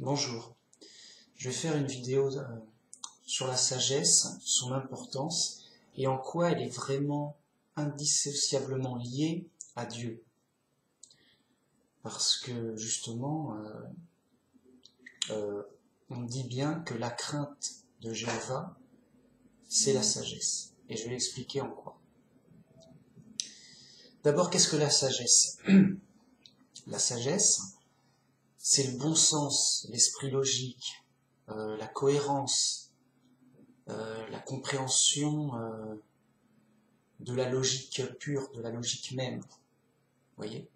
Bonjour, je vais faire une vidéo sur la sagesse, son importance et en quoi elle est vraiment indissociablement liée à Dieu. Parce que justement, on dit bien que la crainte de Jéhovah, c'est la sagesse. Et je vais expliquer en quoi. D'abord, qu'est-ce que la sagesse? La sagesse, c'est le bon sens, l'esprit logique, la cohérence, la compréhension de la logique pure, de la logique même. Vous voyez?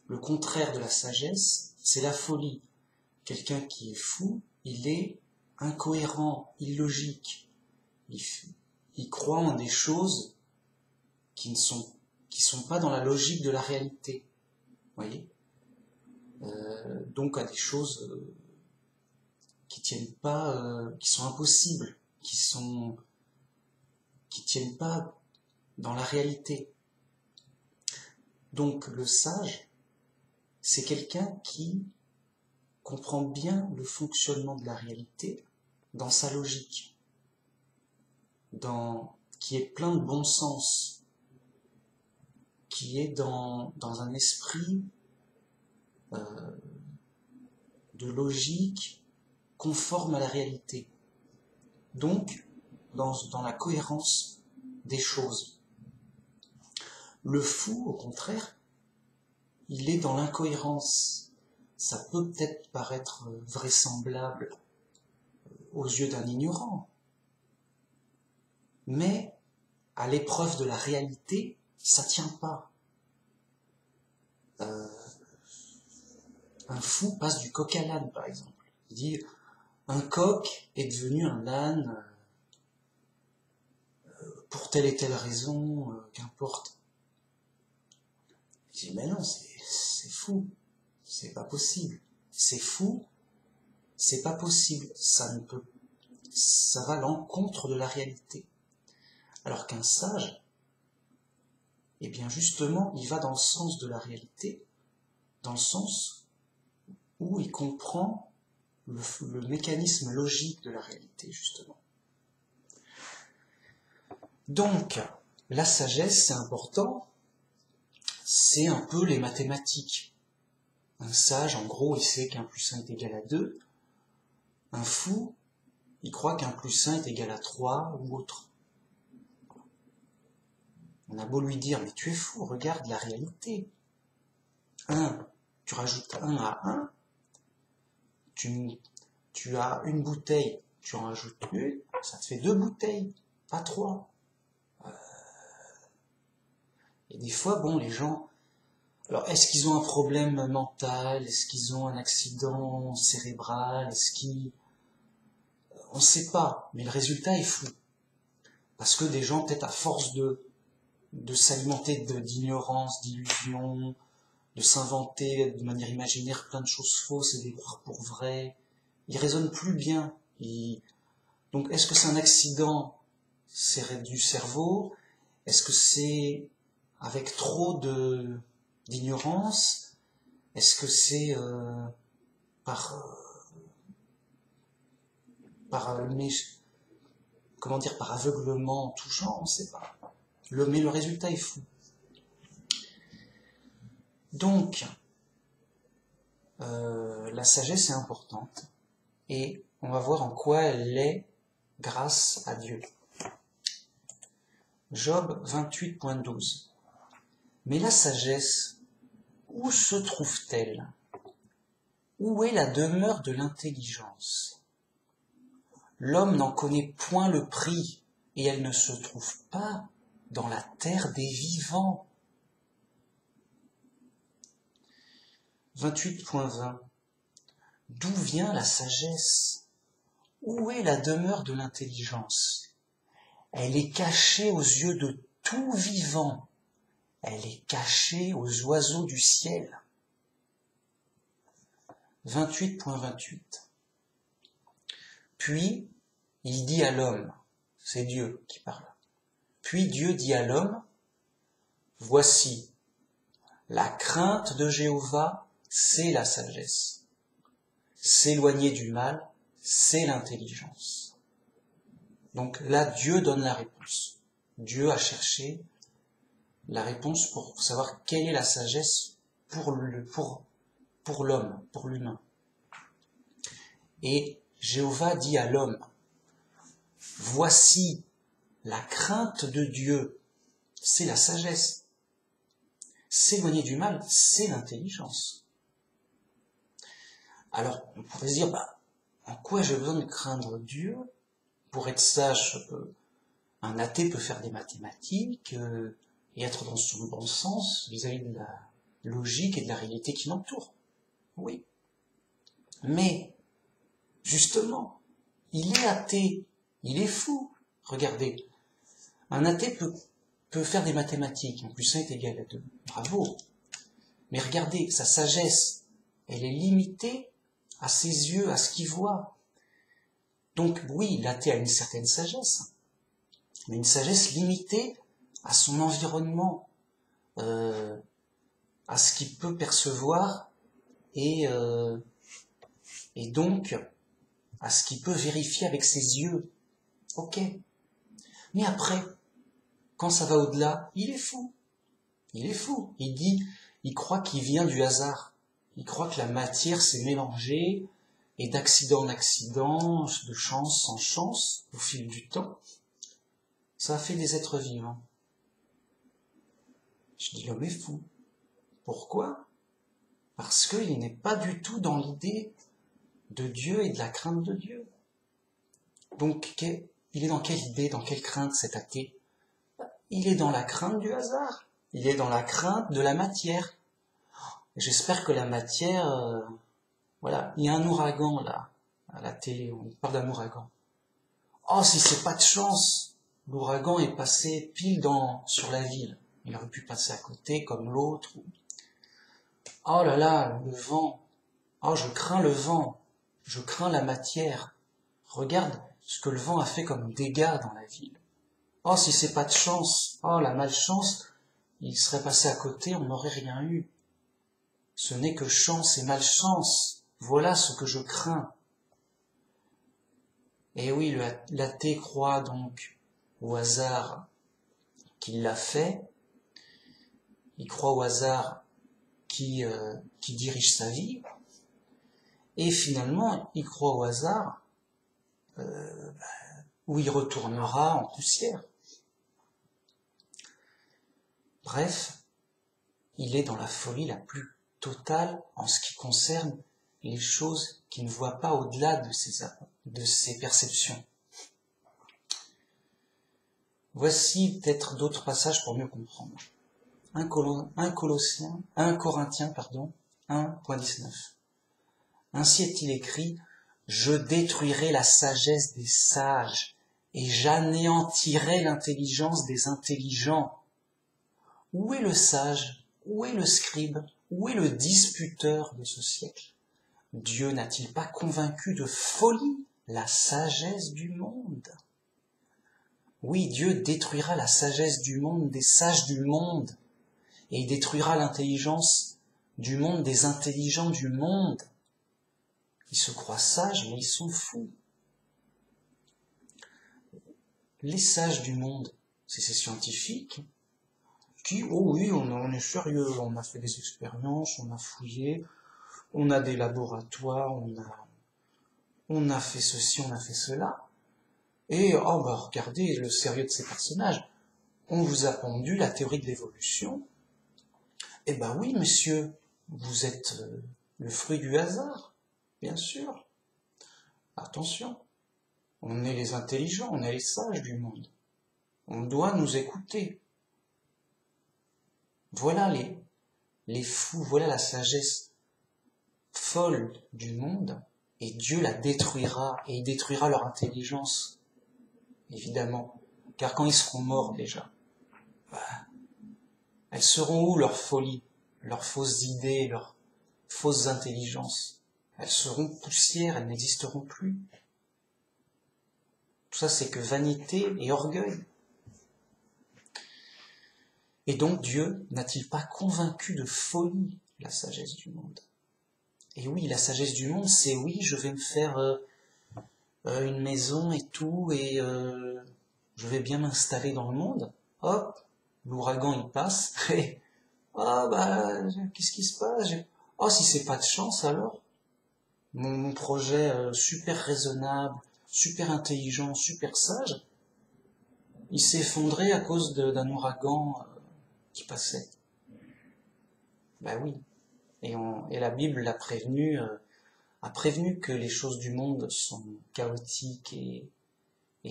Le contraire de la sagesse, c'est la folie. Quelqu'un qui est fou, il est incohérent, illogique. Il croit en des choses qui ne sont pas dans la logique de la réalité. Vous voyez? Donc à des choses qui tiennent pas, qui sont impossibles, qui tiennent pas dans la réalité. Donc le sage, c'est quelqu'un qui comprend bien le fonctionnement de la réalité dans sa logique, qui est plein de bon sens, qui est dans un esprit de logique conforme à la réalité. Donc, dans la cohérence des choses. Le fou, au contraire, il est dans l'incohérence. Ça peut peut-être paraître vraisemblable aux yeux d'un ignorant, mais à l'épreuve de la réalité, ça tient pas. Un fou passe du coq à l'âne, par exemple. Il dit, un coq est devenu un âne pour telle et telle raison, qu'importe. Je dis, mais non, c'est fou. C'est pas possible. C'est fou. C'est pas possible. Ça va à l'encontre de la réalité. Alors qu'un sage, eh bien justement, il va dans le sens de la réalité, dans le sens où il comprend le mécanisme logique de la réalité, justement. Donc, la sagesse, c'est important, c'est un peu les mathématiques. Un sage, en gros, il sait qu'un plus 1 est égal à 2. Un fou, il croit qu'un plus 1 est égal à 3 ou autre. On a beau lui dire, mais tu es fou, regarde la réalité. 1, tu rajoutes 1 à 1, tu as une bouteille, tu en rajoutes une, ça te fait 2 bouteilles, pas 3. Et des fois, bon, les gens, alors est-ce qu'ils ont un problème mental, est-ce qu'ils ont un accident cérébral, on ne sait pas, mais le résultat est fou. Parce que des gens, peut-être à force de s'alimenter d'ignorance, d'illusion, de s'inventer de manière imaginaire plein de choses fausses et de les croire pour vraies, ils raisonnent plus bien. Donc est-ce que c'est un accident du cerveau? Est-ce que c'est avec trop d'ignorance? Est-ce que c'est par aveuglement en tout genre? On ne sait pas. Mais le résultat est fou. Donc, la sagesse est importante et on va voir en quoi elle l'est grâce à Dieu. Job 28.12. Mais la sagesse, où se trouve-t-elle? Où est la demeure de l'intelligence? L'homme n'en connaît point le prix et elle ne se trouve pas dans la terre des vivants. 28.20. D'où vient la sagesse? Où est la demeure de l'intelligence? Elle est cachée aux yeux de tout vivant. Elle est cachée aux oiseaux du ciel. 28.28. Puis, il dit à l'homme, c'est Dieu qui parle. Puis Dieu dit à l'homme, voici, la crainte de Jéhovah, c'est la sagesse. s'éloigner du mal, c'est l'intelligence. Donc là, Dieu donne la réponse. Dieu a cherché la réponse pour savoir quelle est la sagesse pour l'homme, pour l'humain. Et Jéhovah dit à l'homme, voici la crainte de Dieu, c'est la sagesse. S'éloigner du mal, c'est l'intelligence. Alors, on pourrait se dire, en quoi j'ai besoin de craindre Dieu? Pour être sage, un athée peut faire des mathématiques et être dans son bon sens vis-à-vis de la logique et de la réalité qui l'entoure. Oui. Mais, justement, il est athée, il est fou. Regardez, un athée peut faire des mathématiques, en plus 1 est égal à 2. Bravo. Mais regardez, sa sagesse, elle est limitée à ses yeux, à ce qu'il voit. Donc oui, l'athée a une certaine sagesse, mais une sagesse limitée à son environnement, à ce qu'il peut percevoir et donc à ce qu'il peut vérifier avec ses yeux. Ok. Mais après, quand ça va au-delà, il est fou. Il est fou. Il croit qu'il vient du hasard. Il croit que la matière s'est mélangée et d'accident en accident, de chance en chance, au fil du temps, ça a fait des êtres vivants. Je dis l'homme est fou. Pourquoi? Parce qu'il n'est pas du tout dans l'idée de Dieu et de la crainte de Dieu. Donc, il est dans quelle idée, dans quelle crainte cet athée? Il est dans la crainte du hasard. Il est dans la crainte de la matière. J'espère que la matière... voilà, il y a un ouragan là, à la télé, on parle d'un ouragan. Oh, si c'est pas de chance, l'ouragan est passé pile sur la ville. Il aurait pu passer à côté comme l'autre. Oh là là, le vent. Oh, je crains le vent. Je crains la matière. Regarde ce que le vent a fait comme dégâts dans la ville. Oh, si c'est pas de chance. Oh, la malchance, il serait passé à côté, on n'aurait rien eu. Ce n'est que chance et malchance. Voilà ce que je crains. Et oui, l'athée croit donc au hasard qui l'a fait. Il croit au hasard qui dirige sa vie. Et finalement, il croit au hasard où il retournera en poussière. Bref, il est dans la folie la plus totale en ce qui concerne les choses qu'il ne voit pas au-delà de ses perceptions. Voici peut-être d'autres passages pour mieux comprendre. 1 Corinthiens, 1.19. Ainsi est-il écrit, « Je détruirai la sagesse des sages et j'anéantirai l'intelligence des intelligents. » Où est le sage? Où est le scribe? Où est le disputeur de ce siècle? Dieu n'a-t-il pas convaincu de folie la sagesse du monde? Oui, Dieu détruira la sagesse du monde, des sages du monde, et il détruira l'intelligence du monde, des intelligents du monde. Ils se croient sages, mais ils sont fous. Les sages du monde, c'est ces scientifiques qui, oh oui, on est sérieux, on a fait des expériences, on a fouillé, on a des laboratoires, on a fait ceci, on a fait cela. Et, oh bah regardez le sérieux de ces personnages. On vous a pondu la théorie de l'évolution. Eh ben oui, monsieur, vous êtes le fruit du hasard, bien sûr. Attention, on est les intelligents, on est les sages du monde. On doit nous écouter. Voilà les fous, voilà la sagesse folle du monde, et Dieu la détruira, et il détruira leur intelligence, évidemment, car quand ils seront morts déjà, elles seront où leurs folies, leurs fausses idées, leurs fausses intelligences? Elles seront poussière, elles n'existeront plus. Tout ça, c'est que vanité et orgueil. Et donc Dieu n'a-t-il pas convaincu de folie la sagesse du monde? Et oui, la sagesse du monde, c'est oui, je vais me faire une maison et tout, et je vais bien m'installer dans le monde. Hop, l'ouragan il passe, et ah bah qu'est-ce qui se passe? Oh, si c'est pas de chance alors, mon projet super raisonnable, super intelligent, super sage, il s'est effondré à cause d'un ouragan qui passait. Bah oui. Et la Bible a prévenu que les choses du monde sont chaotiques et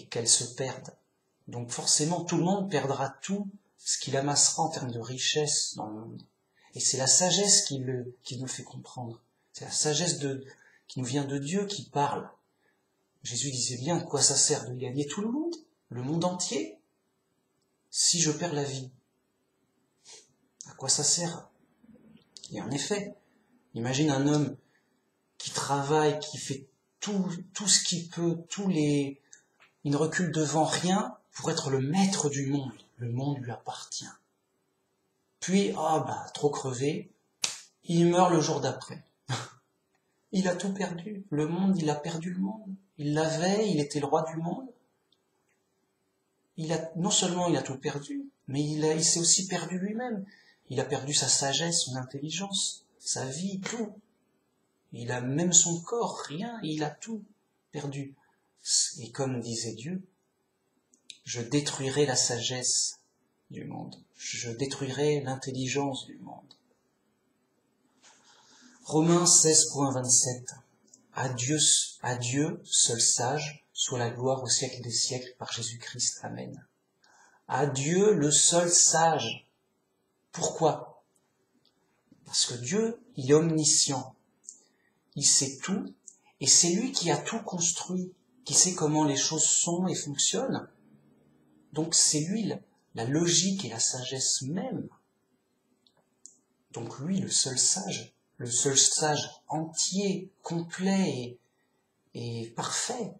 qu'elles se perdent. Donc forcément, tout le monde perdra tout ce qu'il amassera en termes de richesse dans le monde. Et c'est la sagesse qui nous fait comprendre. C'est la sagesse qui nous vient de Dieu qui parle. Jésus disait bien, à quoi ça sert de gagner tout le monde entier, si je perds la vie? À quoi ça sert? Et en effet, imagine un homme qui travaille, qui fait tout ce qu'il peut, il ne recule devant rien pour être le maître du monde. Le monde lui appartient. Puis, trop crevé, il meurt le jour d'après. Il a tout perdu. Le monde, il a perdu le monde. Il l'avait, il était le roi du monde. Non seulement il a tout perdu, mais il s'est aussi perdu lui-même. Il a perdu sa sagesse, son intelligence, sa vie, tout. Il a même son corps, rien, il a tout perdu. Et comme disait Dieu, je détruirai la sagesse du monde. Je détruirai l'intelligence du monde. Romains 16.27. À Dieu, seul sage, soit la gloire au siècle des siècles par Jésus-Christ. Amen. À Dieu, le seul sage. Pourquoi? Parce que Dieu, il est omniscient. Il sait tout, et c'est lui qui a tout construit, qui sait comment les choses sont et fonctionnent. Donc c'est lui la logique et la sagesse même. Donc lui, le seul sage entier, complet et parfait.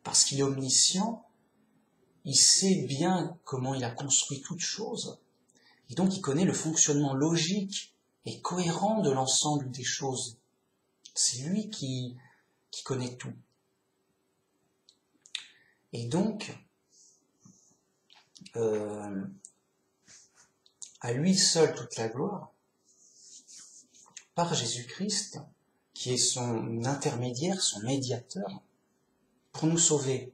Parce qu'il est omniscient, il sait bien comment il a construit toute chose, et donc il connaît le fonctionnement logique et cohérent de l'ensemble des choses. C'est lui qui connaît tout. Et donc, à lui seul toute la gloire, par Jésus-Christ, qui est son intermédiaire, son médiateur, pour nous sauver.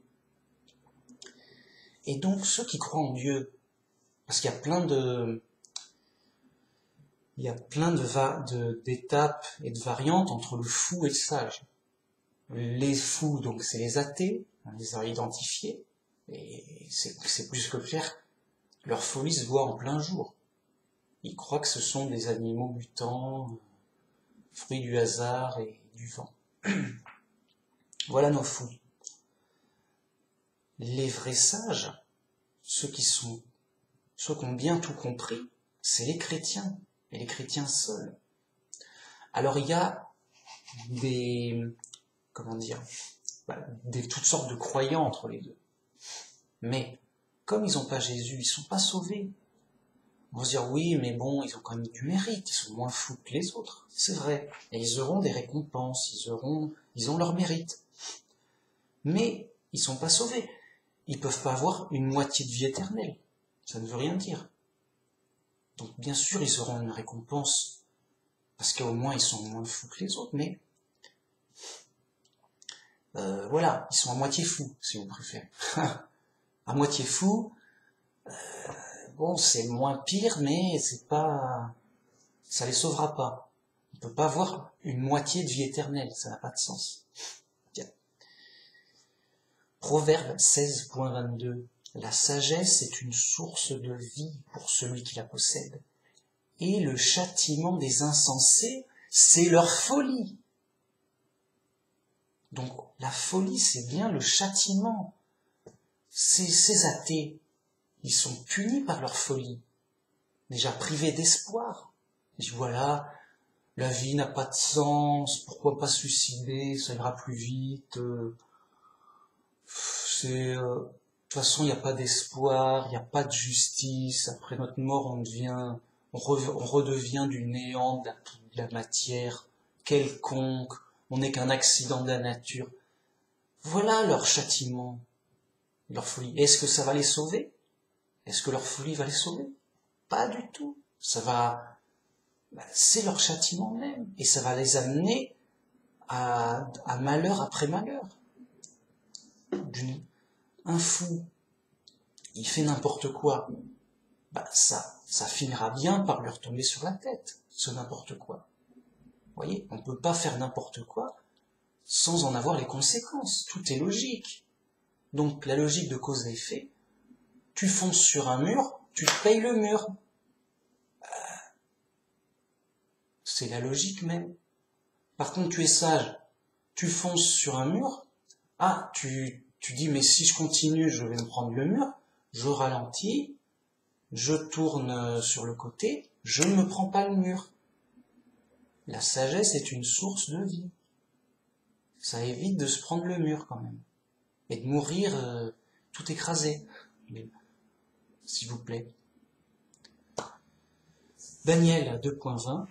Et donc, ceux qui croient en Dieu, parce qu'il y a plein d'étapes et de variantes entre le fou et le sage. Les fous, donc, c'est les athées, on les a identifiés, et c'est plus que clair, leur folie se voit en plein jour. Ils croient que ce sont des animaux mutants, fruits du hasard et du vent. Voilà nos fous. Les vrais sages, ceux qui ont bien tout compris, c'est les chrétiens, et les chrétiens seuls. Alors il y a toutes sortes de croyants entre les deux. Mais, comme ils n'ont pas Jésus, ils sont pas sauvés. On va se dire, oui, mais bon, ils ont quand même du mérite, ils sont moins fous que les autres. C'est vrai. Et ils auront des récompenses, ils ont leur mérite. Mais, ils sont pas sauvés. Ils peuvent pas avoir une moitié de vie éternelle. Ça ne veut rien dire. Donc, bien sûr, ils auront une récompense, parce qu'au moins, ils sont moins fous que les autres, mais, voilà, ils sont à moitié fous, si vous préférez. À moitié fous, bon, c'est moins pire, mais ça les sauvera pas. On peut pas avoir une moitié de vie éternelle, ça n'a pas de sens. Tiens. Proverbe 16.22. La sagesse est une source de vie pour celui qui la possède. Et le châtiment des insensés, c'est leur folie. Donc, la folie, c'est bien le châtiment. Ces athées, ils sont punis par leur folie, déjà privés d'espoir. Ils disent, voilà, la vie n'a pas de sens, pourquoi pas se suicider, ça ira plus vite. De toute façon, il n'y a pas d'espoir, il n'y a pas de justice. Après notre mort, on redevient du néant, de la matière quelconque, on n'est qu'un accident de la nature. Voilà leur châtiment, leur folie. Est-ce que ça va les sauver? Est-ce que leur folie va les sauver? Pas du tout. C'est leur châtiment même, et ça va les amener à malheur après malheur. Un fou, il fait n'importe quoi, ça finira bien par lui retomber sur la tête, ce n'importe quoi. Vous voyez, on ne peut pas faire n'importe quoi sans en avoir les conséquences. Tout est logique. Donc la logique de cause et effet, tu fonces sur un mur, tu te payes le mur. C'est la logique même. Par contre, tu es sage, tu fonces sur un mur, tu dis mais si je continue, je vais me prendre le mur, je ralentis, je tourne sur le côté, je ne me prends pas le mur. La sagesse est une source de vie. Ça évite de se prendre le mur quand même. Et de mourir tout écrasé. S'il vous plaît. Daniel 2.20.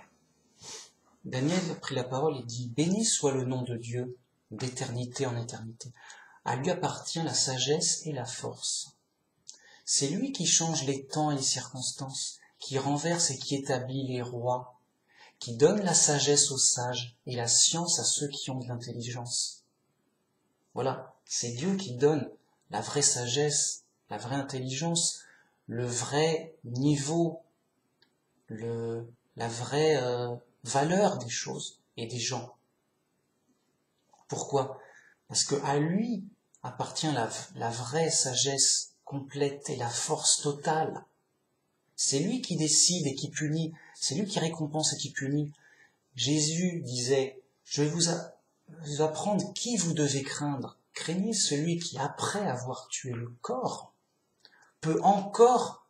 Daniel a pris la parole et dit « Béni soit le nom de Dieu, d'éternité en éternité. À lui appartient la sagesse et la force. C'est lui qui change les temps et les circonstances, qui renverse et qui établit les rois, qui donne la sagesse aux sages et la science à ceux qui ont de l'intelligence. » Voilà, c'est Dieu qui donne la vraie sagesse, la vraie intelligence, le vrai niveau, la vraie valeur des choses et des gens. Pourquoi? Parce que à lui appartient la vraie sagesse complète et la force totale. C'est lui qui décide et qui punit, c'est lui qui récompense et qui punit. Jésus disait, je vais vous apprendre qui vous devez craindre. Craignez celui qui, après avoir tué le corps, peut encore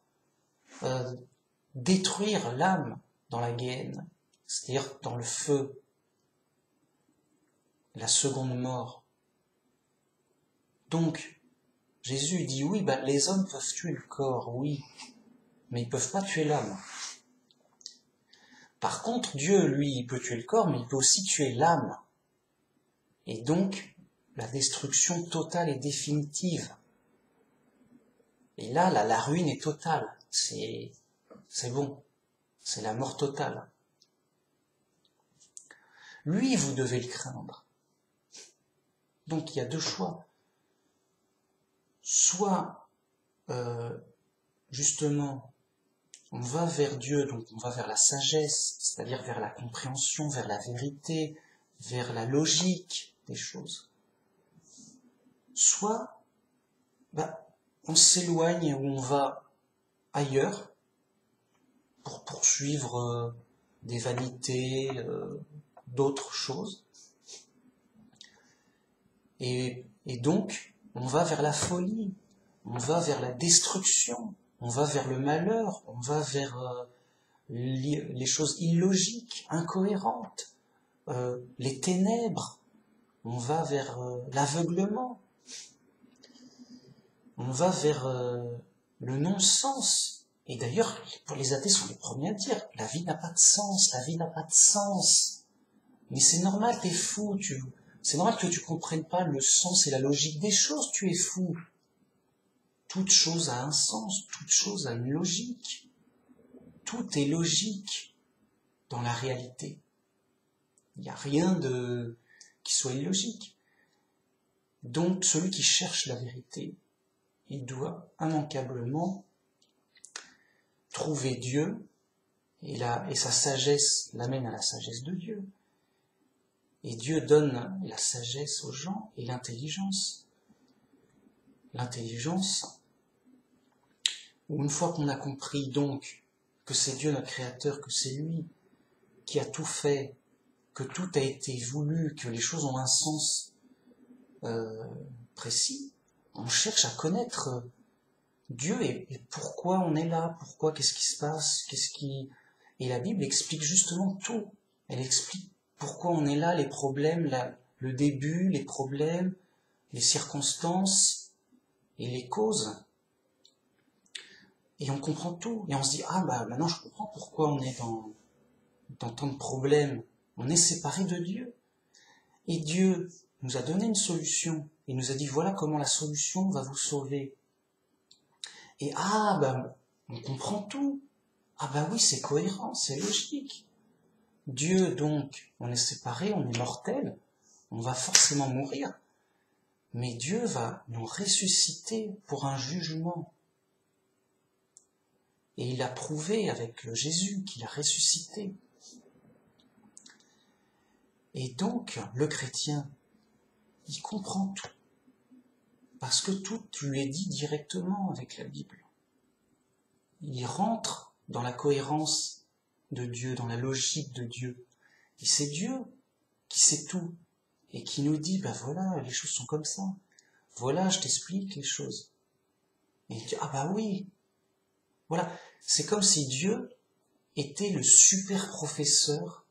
détruire l'âme dans la Guéhenne, c'est-à-dire dans le feu, la seconde mort. Donc, Jésus dit oui, les hommes peuvent tuer le corps, oui, mais ils peuvent pas tuer l'âme. Par contre, Dieu, lui, il peut tuer le corps, mais il peut aussi tuer l'âme. Et donc, la destruction totale et définitive. Et là, la ruine est totale. C'est bon. C'est la mort totale. Lui, vous devez le craindre. Donc, il y a deux choix. Soit, justement, on va vers Dieu, donc on va vers la sagesse, c'est-à-dire vers la compréhension, vers la vérité, vers la logique des choses. Soit, on s'éloigne ou on va ailleurs pour poursuivre des vanités, d'autres choses. Et donc, on va vers la folie, on va vers la destruction, on va vers le malheur, on va vers les choses illogiques, incohérentes, les ténèbres, on va vers l'aveuglement, on va vers le non-sens. Et d'ailleurs, les athées sont les premiers à dire, la vie n'a pas de sens, la vie n'a pas de sens. Mais c'est normal, t'es fou, c'est normal que tu comprennes pas le sens et la logique des choses, tu es fou. Toute chose a un sens, toute chose a une logique. Tout est logique dans la réalité. Il n'y a rien qui soit illogique. Donc, celui qui cherche la vérité, il doit immanquablement trouver Dieu, et sa sagesse l'amène à la sagesse de Dieu. Et Dieu donne la sagesse aux gens et l'intelligence. L'intelligence, où une fois qu'on a compris donc que c'est Dieu notre Créateur, que c'est lui qui a tout fait, que tout a été voulu, que les choses ont un sens précis, on cherche à connaître Dieu et pourquoi on est là, pourquoi, qu'est-ce qui se passe, Et la Bible explique justement tout. Elle explique pourquoi on est là, les problèmes, le début, les problèmes, les circonstances et les causes. Et on comprend tout. Et on se dit, maintenant je comprends pourquoi on est dans tant de problèmes, on est séparé de Dieu. Et Dieu nous a donné une solution. Il nous a dit, voilà comment la solution va vous sauver. Et on comprend tout. Oui, c'est cohérent, c'est logique. Dieu, donc, on est séparé, on est mortel, on va forcément mourir. Mais Dieu va nous ressusciter pour un jugement. Et il a prouvé avec Jésus qu'il a ressuscité. Et donc, le chrétien, il comprend tout. Parce que tout lui est dit directement avec la Bible. Il rentre dans la cohérence de Dieu, dans la logique de Dieu. Et c'est Dieu qui sait tout. Et qui nous dit, voilà, les choses sont comme ça. Voilà, je t'explique les choses. Et il dit, oui. Voilà, c'est comme si Dieu était le super professeur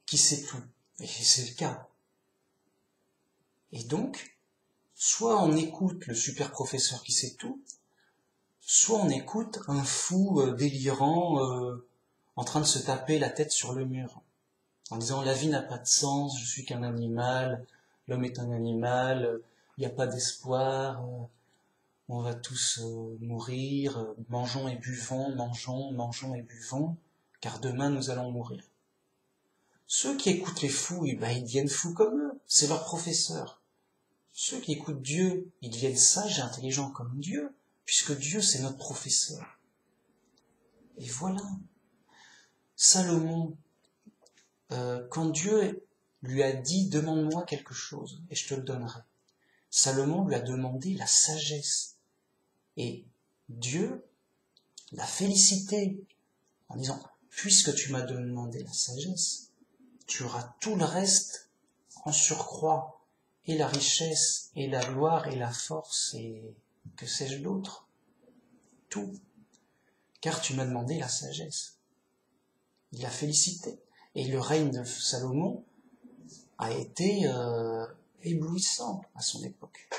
qui sait tout. Et c'est le cas. Et donc, soit on écoute le super professeur qui sait tout, soit on écoute un fou délirant en train de se taper la tête sur le mur, en disant la vie n'a pas de sens, je suis qu'un animal, l'homme est un animal, il n'y a pas d'espoir, on va tous mourir, mangeons et buvons, mangeons et buvons, car demain nous allons mourir. Ceux qui écoutent les fous, ils deviennent fous comme eux, c'est leur professeur. Ceux qui écoutent Dieu, ils deviennent sages et intelligents comme Dieu, puisque Dieu c'est notre professeur. Et voilà. Salomon, quand Dieu lui a dit « demande-moi quelque chose et je te le donnerai », Salomon lui a demandé la sagesse. Et Dieu l'a félicité en disant « puisque tu m'as demandé la sagesse, tu auras tout le reste en surcroît, et la richesse, et la gloire, et la force, et que sais-je d'autre, tout, car tu m'as demandé la sagesse. » Il l'a félicité. Et le règne de Salomon a été éblouissant à son époque.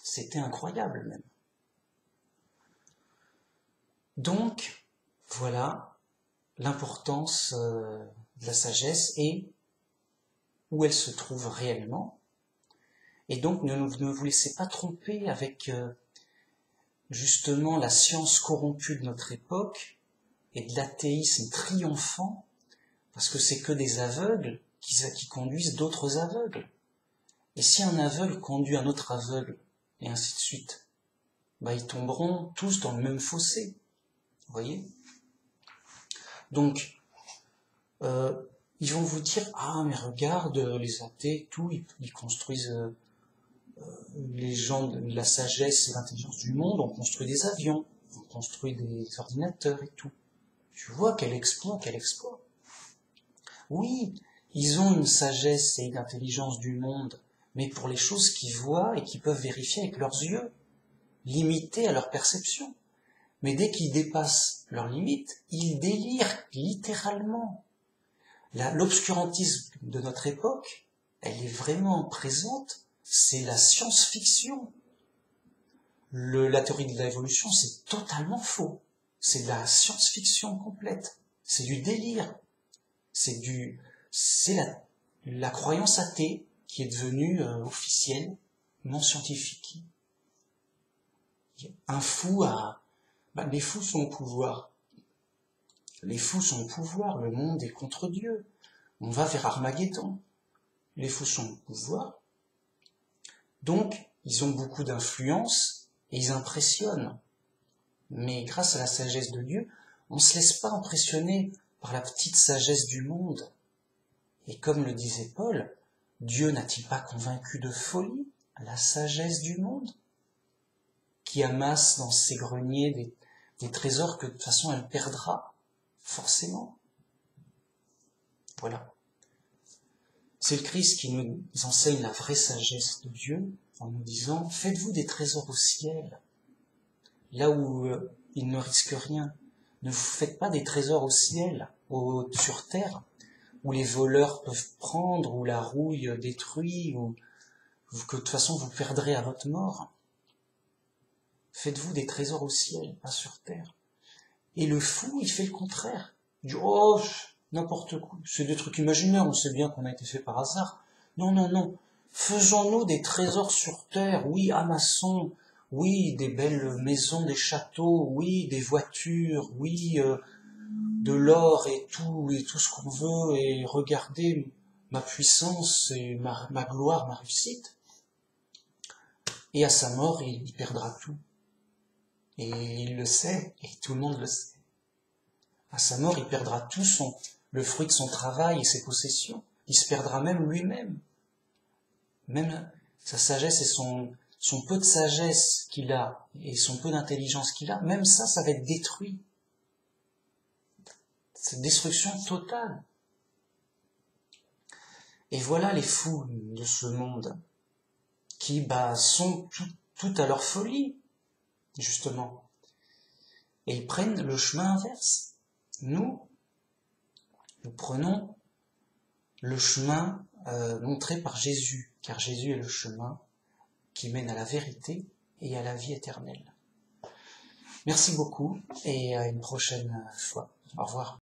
C'était incroyable même. Donc, voilà l'importance de la sagesse et où elle se trouve réellement. Et donc, ne vous laissez pas tromper avec justement la science corrompue de notre époque et de l'athéisme triomphant, parce que c'est que des aveugles qui conduisent d'autres aveugles. Et si un aveugle conduit un autre aveugle, et ainsi de suite, ils tomberont tous dans le même fossé. Vous voyez ? Donc, ils vont vous dire, mais regarde, les athées, tout, ils construisent, les gens de la sagesse et l'intelligence du monde, on construit des avions, on construit des ordinateurs et tout. Tu vois, quel exploit. Oui, ils ont une sagesse et une intelligence du monde, mais pour les choses qu'ils voient et qu'ils peuvent vérifier avec leurs yeux, limitées à leur perception. Mais dès qu'ils dépassent leurs limites, ils délirent littéralement. L'obscurantisme de notre époque, elle est vraiment présente, c'est la science-fiction. La théorie de l'évolution, c'est totalement faux. C'est de la science-fiction complète. C'est du délire. C'est la croyance athée qui est devenue officielle, non scientifique. Un fou les fous sont au pouvoir. Les fous sont au pouvoir, le monde est contre Dieu. On va vers Armageddon. Les fous sont au pouvoir. Donc, ils ont beaucoup d'influence et ils impressionnent. Mais grâce à la sagesse de Dieu, on ne se laisse pas impressionner par la petite sagesse du monde. Et comme le disait Paul, Dieu n'a-t-il pas convaincu de folie la sagesse du monde, qui amasse dans ses greniers des trésors que de toute façon elle perdra, forcément. Voilà. C'est le Christ qui nous enseigne la vraie sagesse de Dieu, en nous disant, faites-vous des trésors au ciel, là où il ne risque rien. Ne vous faites pas des trésors au ciel, sur terre, où les voleurs peuvent prendre, où la rouille détruit, ou que de toute façon vous perdrez à votre mort. Faites-vous des trésors au ciel, pas sur terre. Et le fou, il fait le contraire. Il dit, oh, n'importe quoi, c'est des trucs imaginaires, on sait bien qu'on a été fait par hasard. Non, non, non, faisons-nous des trésors sur terre, oui, amassons, oui, des belles maisons, des châteaux, oui, des voitures, oui, de l'or et tout ce qu'on veut, et regardez ma puissance et ma gloire, ma réussite. Et à sa mort, il perdra tout. Et il le sait, et tout le monde le sait. À sa mort, il perdra tout le fruit de son travail et ses possessions. Il se perdra même lui-même. Même sa sagesse et son peu de sagesse qu'il a et son peu d'intelligence qu'il a, même ça va être détruit. C'est destruction totale. Et voilà les fous de ce monde qui sont tout à leur folie, justement. Et ils prennent le chemin inverse. Nous prenons le chemin montré par Jésus, car Jésus est le chemin qui mène à la vérité et à la vie éternelle. Merci beaucoup et à une prochaine fois. Au revoir.